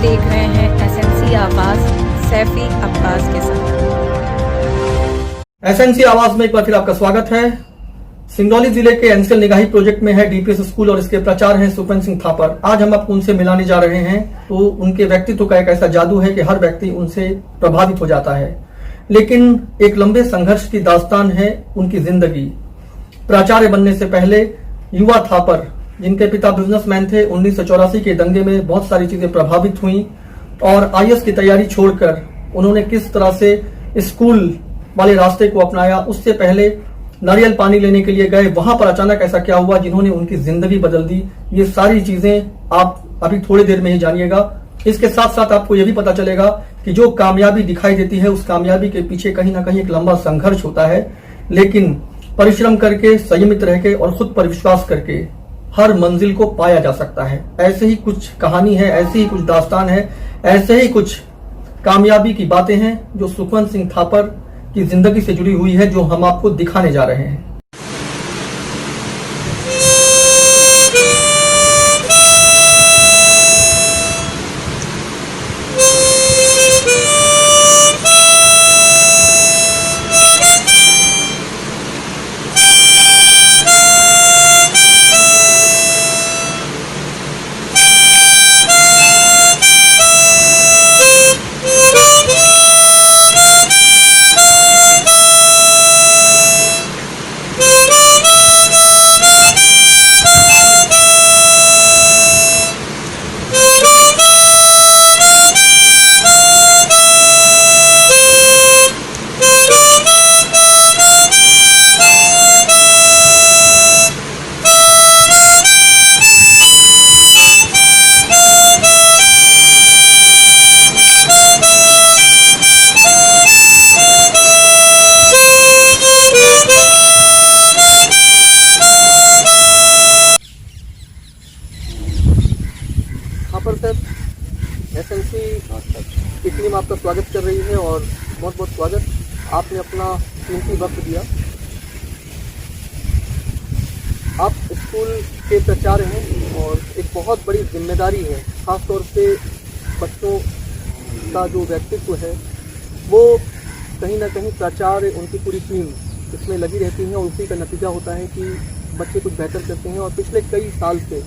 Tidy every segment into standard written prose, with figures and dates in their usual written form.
देख रहे हैं एसएनसी आवाज सैफी अब्बास के साथ। एसएनसी आवाज में एक बार फिर आपका स्वागत है। सिंगरौली जिले के एनसीएल निगाही प्रोजेक्ट में है डीपीएस स्कूल और इसके प्राचार्य हैं सुखवंत सिंह थापर। आज हम आपको उनसे मिलाने जा रहे हैं। तो उनके व्यक्तित्व का एक ऐसा जादू है कि हर व्यक्ति उनसे प्रभावित हो जाता है, लेकिन एक लंबे संघर्ष की दास्तान है उनकी जिंदगी। प्राचार्य बनने से पहले युवा थापर, जिनके पिता बिजनेसमैन थे, 1984 के दंगे में बहुत सारी चीजें प्रभावित हुई और आईएएस की तैयारी छोड़कर उन्होंने किस तरह से स्कूल वाले रास्ते को अपनाया। उससे पहले नारियल पानी लेने के लिए गए, वहां पर अचानक ऐसा क्या हुआ जिन्होंने उनकी जिंदगी बदल दी। ये सारी चीजें आप अभी थोड़ी देर में ही जानिएगा। इसके साथ साथ आपको यह भी पता चलेगा कि जो कामयाबी दिखाई देती है उस कामयाबी के पीछे कहीं ना कहीं एक लंबा संघर्ष होता है, लेकिन परिश्रम करके, संयमित रह के और खुद पर विश्वास करके हर मंजिल को पाया जा सकता है। ऐसे ही कुछ कहानी है, ऐसी ही कुछ दास्तान है, ऐसे ही कुछ कामयाबी की बातें हैं जो सुखवंत सिंह थापर की जिंदगी से जुड़ी हुई है, जो हम आपको दिखाने जा रहे हैं। थापर साहब, एसएनसी की टीम आपका स्वागत कर रही है और बहुत बहुत स्वागत। आपने अपना कीमती वक्त दिया। आप स्कूल के प्राचार्य हैं और एक बहुत बड़ी जिम्मेदारी है, खासतौर से बच्चों का जो व्यक्तित्व है वो कहीं ना कहीं प्राचार्य, उनकी पूरी टीम इसमें लगी रहती है और उसी का नतीजा होता है कि बच्चे कुछ बेहतर करते हैं। और पिछले कई साल से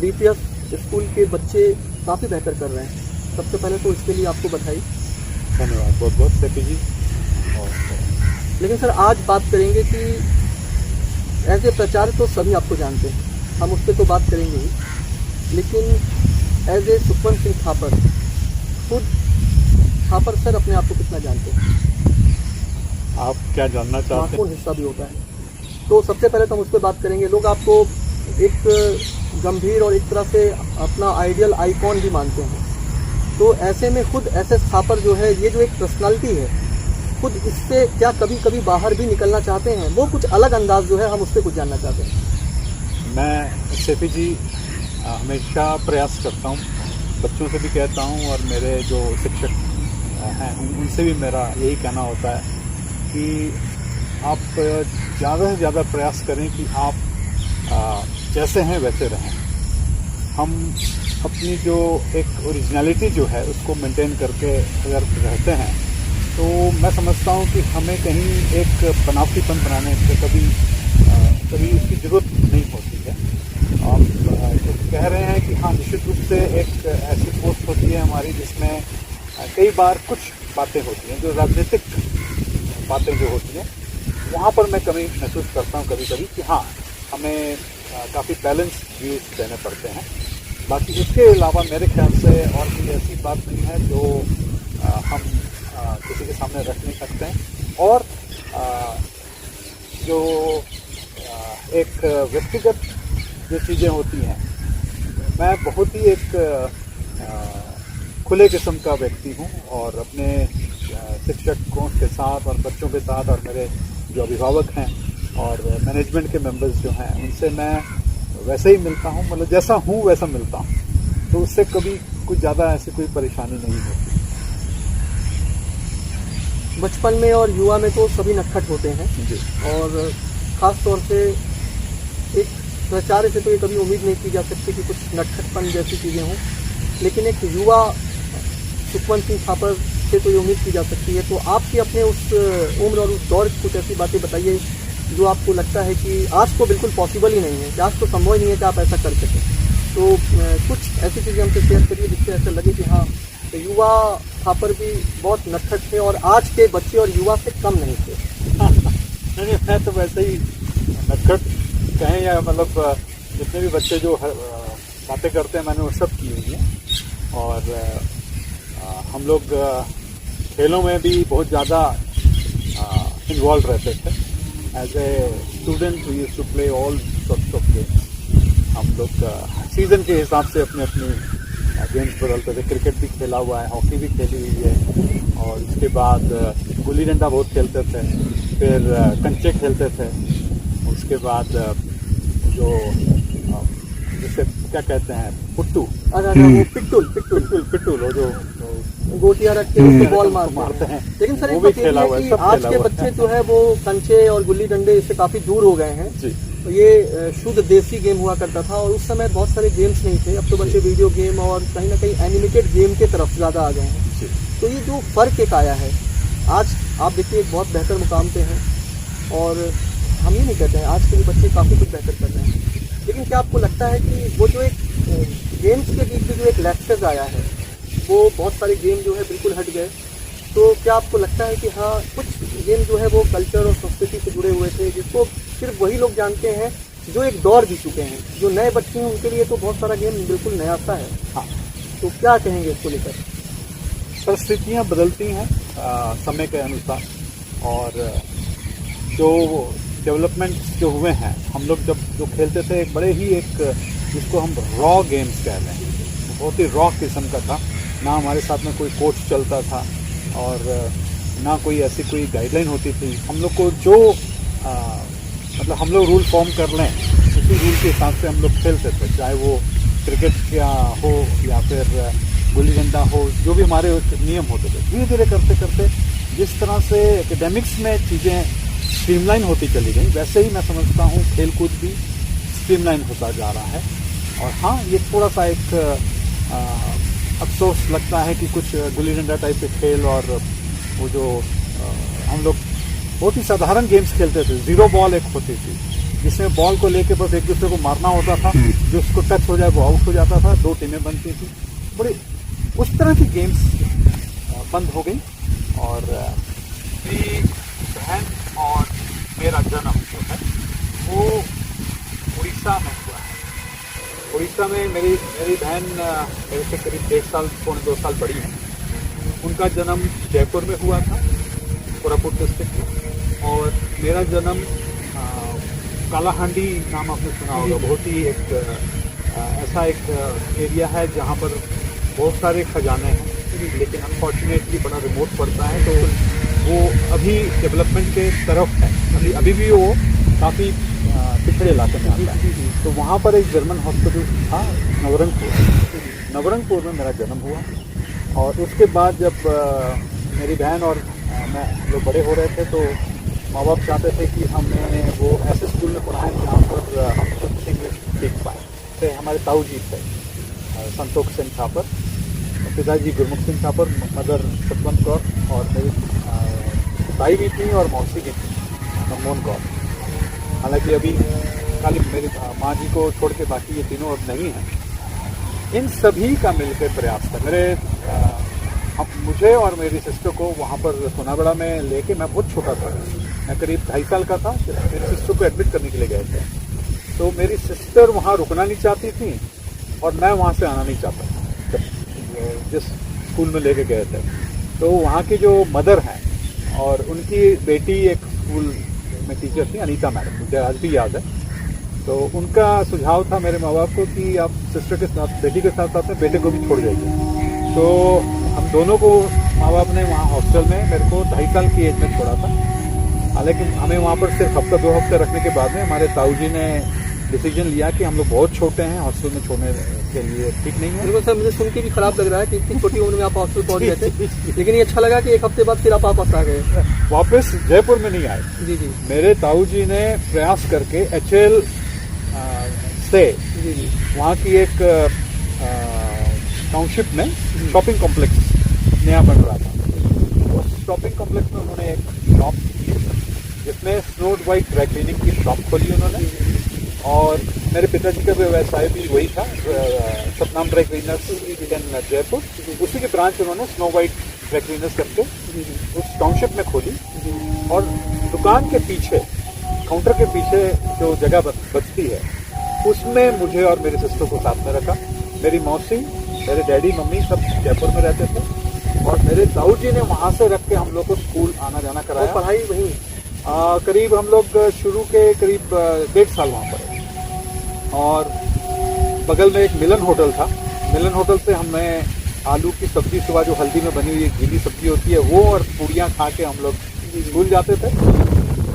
डीपीएस स्कूल के बच्चे काफ़ी बेहतर कर रहे हैं। सबसे पहले तो इसके लिए आपको बधाई। धन्यवाद बहुत बहुत सैफी जी। लेकिन सर, आज बात करेंगे कि एज ए प्राचार्य तो सभी आपको जानते हैं, हम उस पर तो बात करेंगे ही, लेकिन एज ए सुखवंत सिंह थापर, खुद थापर सर अपने आप को कितना जानते हैं? आप क्या जानना चाहते हैं? कौन हिस्सा भी होता है, तो सबसे पहले तो हम उस पर बात करेंगे। लोग आपको एक गंभीर और एक तरह से अपना आइडियल आइकॉन भी मानते हैं, तो ऐसे में खुद एसएस थापर जो है, ये जो एक पर्सनालिटी है, खुद इससे क्या कभी कभी बाहर भी निकलना चाहते हैं? वो कुछ अलग अंदाज जो है, हम उससे कुछ जानना चाहते हैं। मैं सैफी जी हमेशा प्रयास करता हूँ, बच्चों से भी कहता हूँ और मेरे जो शिक्षक हैं उनसे भी मेरा यही कहना होता है कि आप ज़्यादा से ज़्यादा प्रयास करें कि आप जैसे हैं वैसे रहें। हम अपनी जो एक ओरिजिनलिटी जो है उसको मेंटेन करके अगर रहते हैं तो मैं समझता हूँ कि हमें कहीं एक बनावटीपन बनाने से कभी उसकी ज़रूरत नहीं होती है। आप जो कह रहे हैं कि हाँ, निश्चित रूप से एक ऐसी पोस्ट होती है हमारी जिसमें कई बार कुछ बातें होती हैं, जो राजनीतिक बातें जो होती हैं, वहाँ पर मैं कमी महसूस करता हूँ कभी कभी कि हाँ, हमें काफ़ी बैलेंस व्यूज देने पड़ते हैं। बाकी इसके अलावा मेरे ख्याल से और कोई ऐसी बात नहीं है जो हम किसी के सामने रख नहीं सकते हैं। और जो एक व्यक्तिगत जो चीज़ें होती हैं, मैं बहुत ही एक खुले किस्म का व्यक्ति हूँ और अपने शिक्षकों के साथ और बच्चों के साथ और मेरे जो अभिभावक हैं और मैनेजमेंट के मेंबर्स जो हैं उनसे मैं वैसे ही मिलता हूँ, मतलब जैसा हूँ वैसा मिलता हूँ, तो उससे कभी कुछ ज़्यादा ऐसी कोई परेशानी नहीं होती। बचपन में और युवा में तो सभी नटखट होते हैं जी। और ख़ास तौर से एक प्राचार्य से तो ये कभी उम्मीद नहीं की जा सकती कि कुछ नटखटपन जैसी चीज़ें हों। लेकिन एक युवा सुखवंत सिंह थापर से तो ये उम्मीद की जा सकती है। तो आपकी अपने उस उम्र और उस दौर की कुछ ऐसी बातें बताइए जो आपको लगता है कि आज तो बिल्कुल पॉसिबल ही नहीं है, कि आज तो संभव ही नहीं है कि आप ऐसा कर सकें। तो कुछ ऐसी चीज़ें हमसे शेयर करिए जिससे ऐसा लगे कि हाँ, तो युवा थापर भी बहुत नटखट थे और आज के बच्चे और युवा से कम नहीं थे। नहीं, मैं तो वैसे ही नटखट कहें या मतलब जितने भी बच्चे जो बातें करते हैं मैंने वो सब की हुई है। और हम लोग खेलों में भी बहुत ज़्यादा इन्वॉल्व रहते थे। As a student we used to play all sorts of games. हम लोग सीजन के हिसाब से अपने गेम्स बदलते थे। क्रिकेट भी खेला हुआ है, हॉकी भी खेली हुई है, और उसके बाद गुल्ली डंडा बहुत खेलते थे, फिर कंचे खेलते थे, उसके बाद जो जिसे क्या कहते हैं पुट्टू, वो पिट्टूल वो जो गोटियां रख के उसको बॉल मारते हैं। लेकिन सर वो एक भी बात ये खेला है हुआ है, कि सब आज खेला के हुआ बच्चे है। जो है वो कंचे और गुल्ली डंडे इससे काफी दूर हो गए हैं जी। तो ये शुद्ध देसी गेम हुआ करता था, और उस समय बहुत सारे गेम्स नहीं थे। अब तो बच्चे वीडियो गेम और कहीं ना कहीं एनिमेटेड गेम के तरफ ज्यादा आ गए हैं। जी। तो ये जो फर्क एक आया है, आज आप देखिए एक बहुत बेहतर मुकाम पे हैं, और हम ये नहीं कहते हैं आज के भी बच्चे काफी कुछ बेहतर कर रहे हैं, लेकिन क्या आपको लगता है कि वो जो एक गेम्स के बीच में जो एक लैक्चर आया है, वो बहुत सारे गेम जो है बिल्कुल हट गए। तो क्या आपको लगता है कि हाँ, कुछ गेम जो है वो कल्चर और संस्कृति से जुड़े हुए थे, जिसको सिर्फ वही लोग जानते हैं जो एक दौर जी चुके हैं। जो नए बच्चे हैं उनके लिए तो बहुत सारा गेम बिल्कुल नया सा है। हाँ, तो क्या कहेंगे इसको लेकर? परिस्थितियाँ बदलती हैं समय के अनुसार, और जो डेवलपमेंट जो हुए हैं, हम लोग जब जो खेलते थे एक बड़े ही एक जिसको हम रॉ गेम्स कह रहे हैं, बहुत ही रॉ किस्म का था। ना हमारे साथ में कोई कोच चलता था और ना कोई ऐसी कोई गाइडलाइन होती थी। हम लोग को जो मतलब हम लोग रूल फॉर्म कर लें उसी रूल के हिसाब से हम लोग खेलते थे, चाहे वो क्रिकेट क्या हो या फिर गुल्ली डंडा हो, जो भी हमारे नियम होते थे। धीरे धीरे करते करते जिस तरह से एकेडमिक्स में चीज़ें स्ट्रीमलाइन होती चली गई, वैसे ही मैं समझता हूँ खेलकूद भी स्ट्रीमलाइन होता जा रहा है। और हाँ, ये थोड़ा सा एक अफसोस लगता है कि कुछ गुल्ली डंडा टाइप के खेल और वो जो हम लोग बहुत ही साधारण गेम्स खेलते थे। जीरो बॉल एक होती थी जिसमें बॉल को लेके बस एक दूसरे को मारना होता था, जो उसको टच हो जाए वो आउट हो जाता था, 2 टीमें बनती थी। बड़ी उस तरह की गेम्स बंद हो गई। और मेरी बहन और मेरा जन्म जो है वो उड़ीसा में हुआ है। उड़ीसा में मेरी बहन मेरे से करीब 1.5 साल पौने 2 साल बड़ी है। उनका जन्म जयपुर में हुआ था, कोरापुट डिस्ट्रिक्ट में, और मेरा जन्म कालाहांडी नाम आपने सुना होगा। बहुत ही एक ऐसा एक एरिया है जहाँ पर बहुत सारे खजाने हैं, लेकिन अनफॉर्चुनेटली बड़ा रिमोट पड़ता है, तो वो अभी डेवलपमेंट के तरफ है। अभी भी वो काफ़ी पिछड़े इलाके में आता है। तो वहाँ पर एक जर्मन हॉस्पिटल था नवरंगपुर में मेरा जन्म हुआ। और उसके बाद जब मेरी बहन और मैं लोग बड़े हो रहे थे तो माँ बाप चाहते थे कि हमें वो ऐसे स्कूल में पढ़ाएं जहाँ पर हम कुछ इंग्लिश सीख पाएँ। तो हमारे ताऊ जी थे संतोष सिंह थापर, पिताजी गुरमुख सिंह थापर, मदर सतवंत कौर, और मेरी ताई भी थी और मौसी भी थी मनमोहन कौर। हालांकि अभी खाली मेरी माँ जी को छोड़ के बाकी ये तीनों अब नहीं हैं। इन सभी का मिलकर प्रयास था। मुझे और मेरी सिस्टर को वहाँ पर सोनाबड़ा में लेके, मैं बहुत छोटा था, मैं करीब 2.5 साल का था, मेरी सिस्टर को एडमिट करने के लिए गए थे। तो मेरी सिस्टर वहाँ रुकना नहीं चाहती थी और मैं वहाँ से आना नहीं चाहता था जिस स्कूल में लेके गए थे। तो वहाँ की जो मदर हैं और उनकी बेटी एक स्कूल में टीचर थी, अनीता मैडम, मुझे आज भी याद है। तो उनका सुझाव था मेरे माँ बाप को कि आप सिस्टर के साथ, बेटी के साथ साथ में बेटे को भी छोड़ जाइए। तो हम दोनों को माँ बाप ने वहाँ हॉस्टल में मेरे को 2.5 साल की एज में छोड़ा था। हालांकि हमें वहाँ पर सिर्फ हफ्ता 2 हफ्ते रखने के बाद में हमारे ताऊ जी ने डिसीजन लिया कि हम लोग बहुत छोटे हैं, हॉस्टल में छोड़ने के लिए ठीक नहीं है। बिल्कुल सर, मुझे सुन के भी खराब लग रहा है कि इतनी छोटी उम्र में आप हॉस्टल पहुँच गए थे, लेकिन ये अच्छा लगा कि 1 हफ्ते बाद फिर आप वापस आ गए। वापस जयपुर में नहीं आए। जी जी। मेरे ताऊ जी ने प्रयास करके HL से जी जी वहाँ की एक टाउनशिप में शॉपिंग कॉम्प्लेक्स नया बन रहा था। उस शॉपिंग कॉम्प्लेक्स में उन्होंने एक शॉप की जिसमें स्नो वाइट ड्राई क्लीनिंग की शॉप खोली उन्होंने। और मेरे पिताजी का भी व्यवसाय भी वही था, सतनाम ड्राई क्लीनर्स इन जयपुर। उसी की ब्रांच उन्होंने स्नो वाइट ड्राई क्लीनर्स करके उस टाउनशिप में खोली। और दुकान के पीछे, काउंटर के पीछे जो जगह बचती है उसमें मुझे और मेरे सिस्टर को साथ में रखा। मेरी मौसी, मेरे डैडी, मम्मी सब जयपुर में रहते थे और मेरे ताऊ जी ने वहां से रख के हम लोग को स्कूल आना जाना कराया। पढ़ाई वहीं करीब हम लोग शुरू के करीब 1.5 साल वहाँ पर। और बगल में एक मिलन होटल था। मिलन होटल से हमें आलू की सब्जी सुबह जो हल्दी में बनी हुई गीली सब्जी होती है वो और पूड़ियाँ खा के हम लोग स्कूल जाते थे।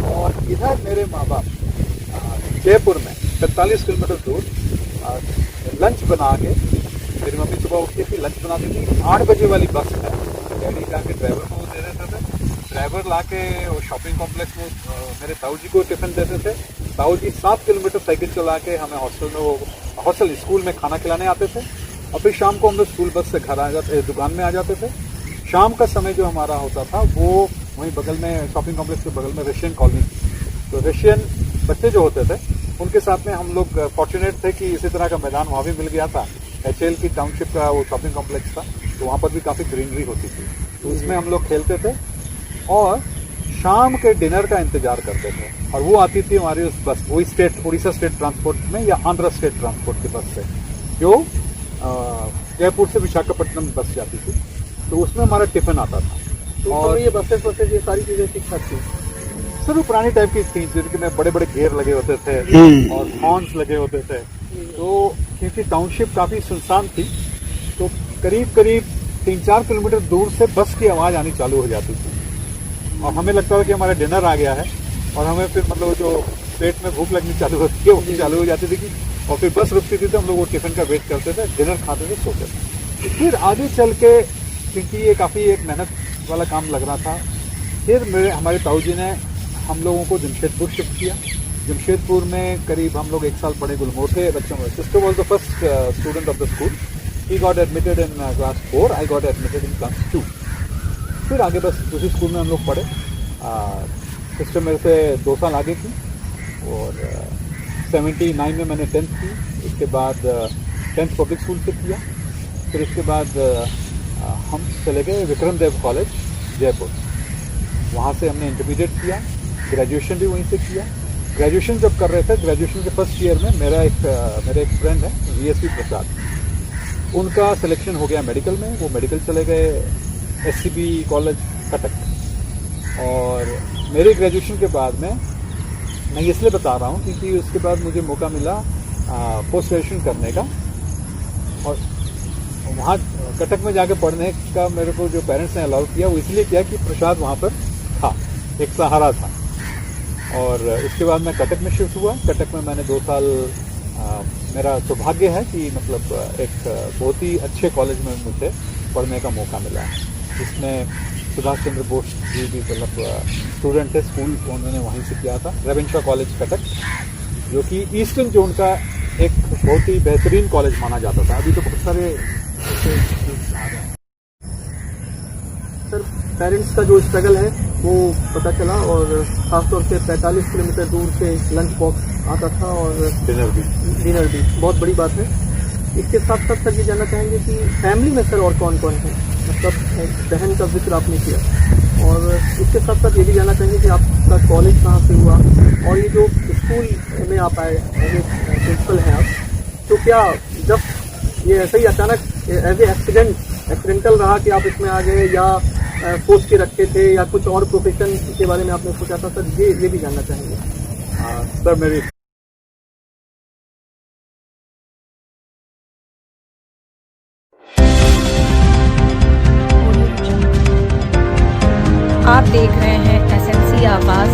और इधर मेरे माँ बाप जयपुर में 45 किलोमीटर दूर लंच बना के, मेरी मम्मी सुबह उठती थी लंच बनाती थी। 8 बजे वाली बस है, डैडी जाके ड्राइवर को दे देते थे। ड्राइवर ला के वो शॉपिंग कॉम्प्लेक्स में मेरे ताऊ जी को टिफिन देते थे। ताऊ जी 7 किलोमीटर साइकिल चला के हमें हॉस्टल स्कूल में खाना खिलाने आते थे। और फिर शाम को हम लोग स्कूल बस से घर आ जाते, दुकान में आ जाते थे। शाम का समय जो हमारा होता था वो वहीं बगल में, शॉपिंग कॉम्प्लेक्स के बगल में रशियन कॉलोनी थी। तो रशियन बच्चे जो होते थे उनके साथ में हम लोग फॉर्चुनेट थे कि इसी तरह का मैदान वहाँ भी मिल गया था। HL की टाउनशिप का वो शॉपिंग कॉम्प्लेक्स था, तो वहाँ पर भी काफ़ी ग्रीनरी होती थी। तो उसमें हम लोग खेलते थे और शाम के डिनर का इंतजार करते थे। और वो आती थी हमारी उस बस, वही स्टेट, उड़ीसा स्टेट ट्रांसपोर्ट में या आंध्र स्टेट ट्रांसपोर्ट की बस से, जो जयपुर से विशाखापट्टनम बस जाती थी। तो उसमें हमारा टिफिन आता था। तो और ये बसेस ये सारी चीजें ठीक ठाक थी सर। वो पुरानी टाइप की थी जिनके बड़े बड़े घेर लगे होते थे और हॉर्न्स लगे होते थे। तो क्योंकि टाउनशिप काफ़ी सुनसान थी तो करीब करीब 3-4 किलोमीटर दूर से बस की आवाज़ आनी चालू हो जाती थी। और हमें लगता था कि हमारा डिनर आ गया है और हमें फिर मतलब जो पेट में भूख लगनी चालू होती है वो चालू हो जाती थी। और फिर बस रुकती थी तो हम लोग वो टिफिन का वेट करते थे, डिनर खाते थे, सोते थे। फिर आगे चल के, क्योंकि ये काफ़ी एक मेहनत वाला काम लग रहा था, फिर हमारे ताऊ जी ने हम लोगों को जमशेदपुर शिफ्ट किया। जमशेदपुर में करीब हम लोग 1 साल पढ़े गुलमोहर थे बच्चों में। Sister was the first student of the school. He got admitted in class 4, I got admitted in class 2। फिर आगे बस उसी स्कूल में हम लोग पढ़े। सिस्टर मेरे से 2 साल आगे थी और 79 में मैंने 10th की। इसके बाद 10th पब्लिक स्कूल से किया। फिर इसके बाद हम चले गए विक्रम देव कॉलेज जयपुर। वहाँ से हमने इंटरमीडिएट किया, ग्रेजुएशन भी वहीं से किया। ग्रेजुएशन जब कर रहे थे, ग्रेजुएशन के फर्स्ट ईयर में मेरे एक फ्रेंड है VSV प्रसाद, उनका सिलेक्शन हो गया मेडिकल में। वो मेडिकल चले गए SCB कॉलेज कटक। और मेरे ग्रेजुएशन के बाद में, मैं इसलिए बता रहा हूँ क्योंकि उसके बाद मुझे मौका मिला पोस्ट ग्रेजुएशन करने का। और वहाँ कटक में जाके पढ़ने का मेरे को जो पेरेंट्स ने अलाउ किया वो इसलिए किया कि प्रसाद वहाँ पर था, एक सहारा था। और इसके बाद मैं कटक में शिफ्ट हुआ। कटक में मैंने 2 साल, मेरा सौभाग्य है कि मतलब एक बहुत ही अच्छे कॉलेज में मुझे पढ़ने का मौका मिला, जिसमें सुभाष चंद्र बोस जी भी मतलब स्टूडेंट थे, स्कूल उन्होंने वहीं से किया था, रेवेंशा कॉलेज कटक, जो कि ईस्टर्न जोन का एक बहुत ही बेहतरीन कॉलेज माना जाता था। अभी तो बहुत सारे सर पेरेंट्स का जो स्ट्रगल है वो पता चला। और खासतौर से 45 किलोमीटर दूर से लंच बॉक्स आता था और डिनर भी बहुत बड़ी बात है। इसके साथ साथ सर ये जानना चाहेंगे कि फैमिली में सर और कौन कौन है, मतलब बहन का जिक्र आपने किया। और इसके साथ साथ ये भी जानना चाहेंगे कि आपका कॉलेज कहाँ से हुआ और ये जो स्कूल में आप आए एज ए प्रिंसिपल हैं आप, तो क्या जब ये ऐसे ही अचानक एज ए एक्सीडेंटल रहा कि आप इसमें आ गए या सोच के रखे थे या कुछ और प्रोफेशन के बारे में आपने सोचा था सर, ये भी जानना चाहेंगे। सर मेरी आप देख रहे हैं SMC आवाज।